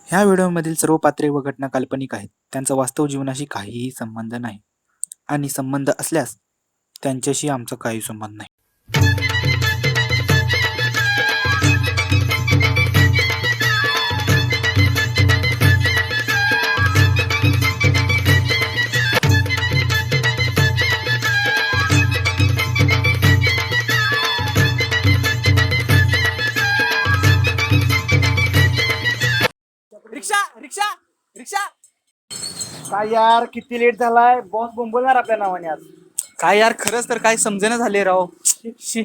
ह्या व्हिडिओमधील सर्व पात्रे व घटना काल्पनिक आहेत. त्यांचा वास्तव जीवनाशी काहीही संबंध नाही आणि संबंध असल्यास त्यांच्याशी आमचा काही संबंध नाही. रिक्षा रिक्षा रिक्षा. काय यार किती लेट झालाय, बॉस बोंबलणार आपल्या नावाने आज. काय यार, खरंच तर काय समजेना झाले राव. शी.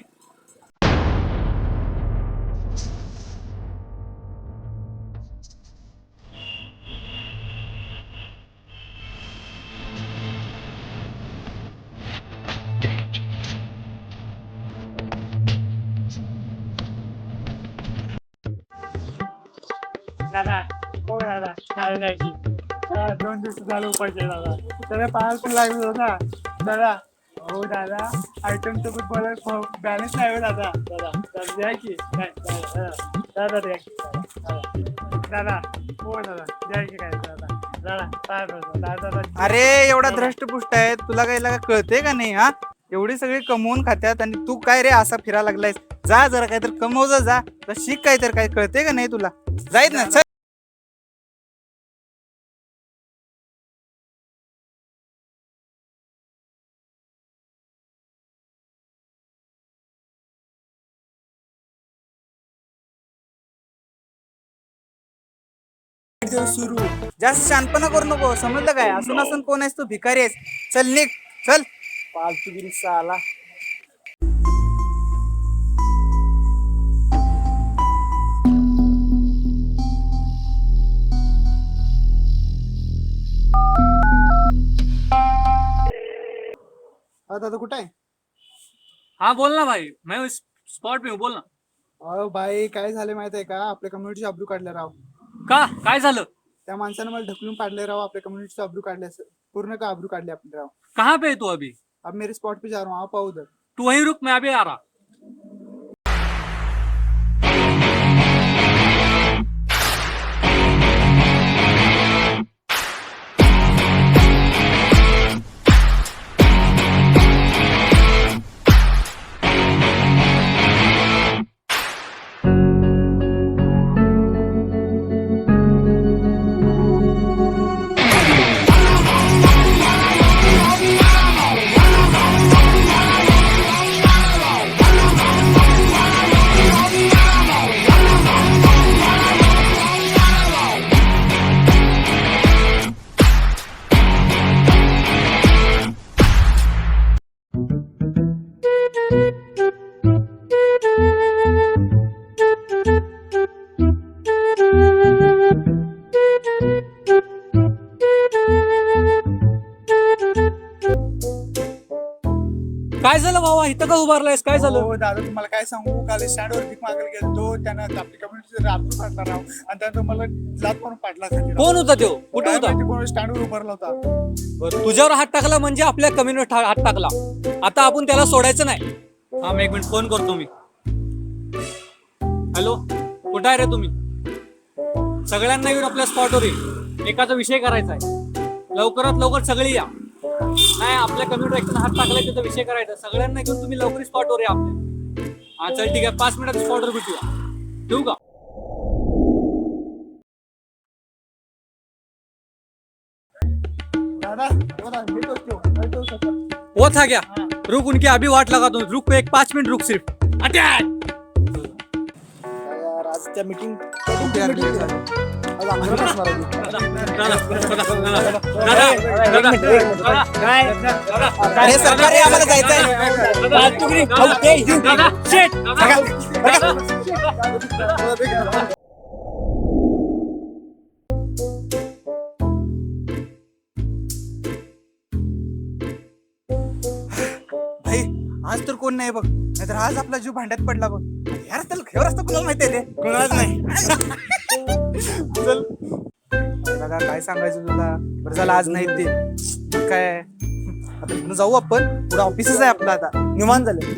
दादा हो दादा, काय नाही 2 दिवस झालं उपायचे दादा. त्याला पाहायला पण लागलो होता दादा. हो दादा, आयटम सोबत बोलायला बॅलन्स नाही हो दादा. दादा दादा द्या की काय दादा दादा द्या की दादा. हो दादा द्या की काय दादा. दादा काय दादा दादा. अरे एवढा धष्टपुष्ट आहे, तुला काय लागा कळते का नाही? हा, एवढी सगळी कमवून खात्यात आणि तू काय रे असा फिरायला लागलायस? जा जरा काहीतरी कमव जा, तर शिक काहीतरी. काय कळते का नाही तुला? जाईत ना चल. सुरू जास्त शानपणा करू नको, समजलं काय? असून कोण आहेस तू? भिकारी आहेस. चल निघ, चल. फालतूगिरी साला. दादा कुठं आहे? हाँ बोल ना भाई, मैं उस स्पॉट पे हूँ, बोल ना. अहो भाई, काय झाले माहित आहे का? आपल्या कम्युनिटीचे अब्रू काढले राव. का काय झालं? त्या माणसाने मला ढकलून पाडले राव. आपल्या कम्युनिटीचे अब्रू काढले, पूर्ण का अब्रू काढले आपले राव. कहाँ पे है तू अभी? अब मेरे स्पॉट पे जा रहा हूँ, आप आओ उधर. तू वहीं रुक, मैं अभी आ रहा. काय झालं भावा, इथं का उभारलायस? काय झालं? हो दादा, तुम्हाला काय सांगू, काल स्टँडवर भीक मागायला गेलो. त्यानं आपली कम्युनिटीचे अब्रू काढला राव, आणि त्यानं मला लात मारून पाडला खाली राव. कोण होता तो? कुठे होता? कोण स्टँडवर उभारला होता. बरं, तुझ्यावर हात टाकला म्हणजे आपल्या कम्युनिटी हात टाकला. आता आपण त्याला सोडायचं नाही. हा, मी 1 मिनिट फोन करतो मी. हॅलो, कुठं आहे रे तुम्ही? सगळ्यांना येऊन आपल्या स्पॉटवर येईल, एकाचा विषय करायचा आहे. लवकरात लवकर सगळी या. नाही, आपल्या कम्युनिटी हात टाकलाय तिथं विषय करायचा. सगळ्यांना घेऊन तुम्ही लवकर स्पॉटवर या आपल्या. हा चल ठीक आहे, 5 मिनिटात स्पॉटवर भेटूया. ठेवू का? दादा हो दादा, भेटो सध्या. वो था क्या? रुक, उनकी अभी वाट लगा दो. रुक, 5 मिनट रुक सिर्फ. अटैक. यार आज त्या मीटिंग आज आमच्यावर असणार आहे. अरे सरकार, आम्हाला जायचंय. भाई आज तर कोण नाही बघ, नाहीतर आज आपला जीव भांड्यात पडला बघ. यार त्याला खेळ असतं, कुणाला माहिती आहे रे? कोणालाच नाही. चल दादा, काय सांगायचं तुला? बरं झालं आज नाही ते. काय आता जाऊ आपण, पुढे ऑफिसच आहे आपलं आता. निवांत झाले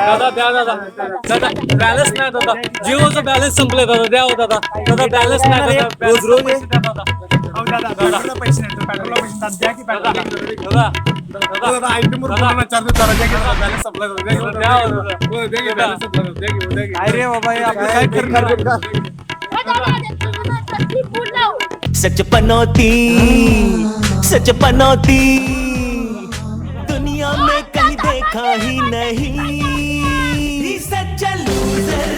दादा बॅलन्स नाही दादा, जिओचं बॅलन्स संपलंय दादा, द्या हो दादा, दादा बॅलन्स नाही दादा, रोज रोज द्या दादा, अहो दादा पेट्रोलला पैसे नाही तर पेट्रोलला पैसे दादा द्या की दादा पेट्रोल दादा दादा काय रे बाबा हे आपलं काय करणार सच पनौती दुनिया में कहीं देखा ही नहीं सच्चा लूजर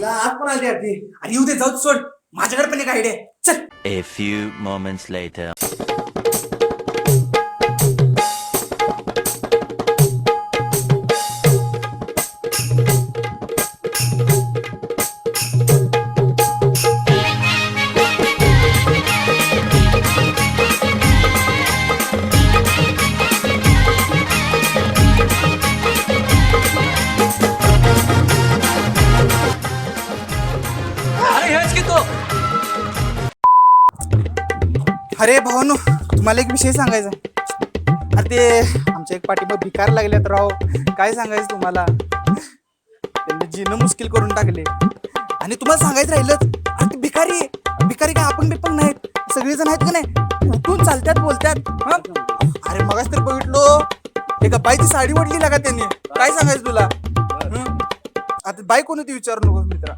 आज पण आली अरे येऊ दे जाऊ सोड माझ्याकडे पण एक आयडिया चल. A few moments later. अरे भावानो तुम्हाला एक विषय सांगायचा अरे ते आमच्या एक पाठीमाग भिकार लागल्यात राव काय सांगायचं तुम्हाला त्यांनी जीणं मुश्किल करून टाकले आणि तुम्हाला सांगायचं राहिलंच अरे ते भिकारी भिकारी काय आपण बिपंग नाहीत सगळेजण आहेत का नाही उठून चालतात बोलतात हं? अरे मगाच तर बघितलो एका बाईची साडी ओढली लागा त्यांनी काय सांगायचं तुला हं? आता बाई कोण होती विचारू नको मित्रा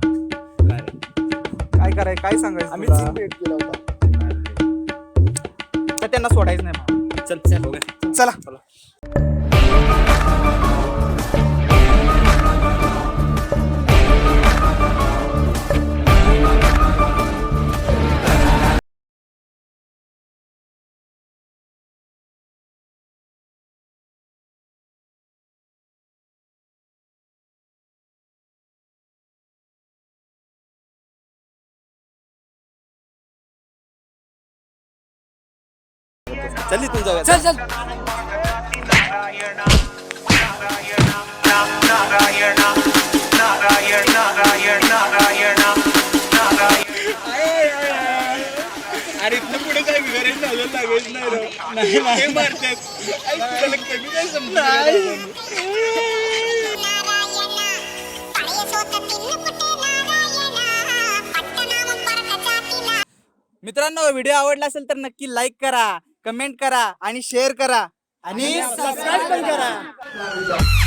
काय कराय काय सांगायचं तुला? तर त्यांना सोडायचं नाही चल चला चल इथून जाऊया चल चल अरे इथनं पुढे काय बिघारेल लागायचं नाही मारतात काय समजा मित्रांनो व्हिडिओ आवडला असेल तर नक्की लाईक करा कमेंट करा आणि शेअर करा आणि सबस्क्राईब पण करा.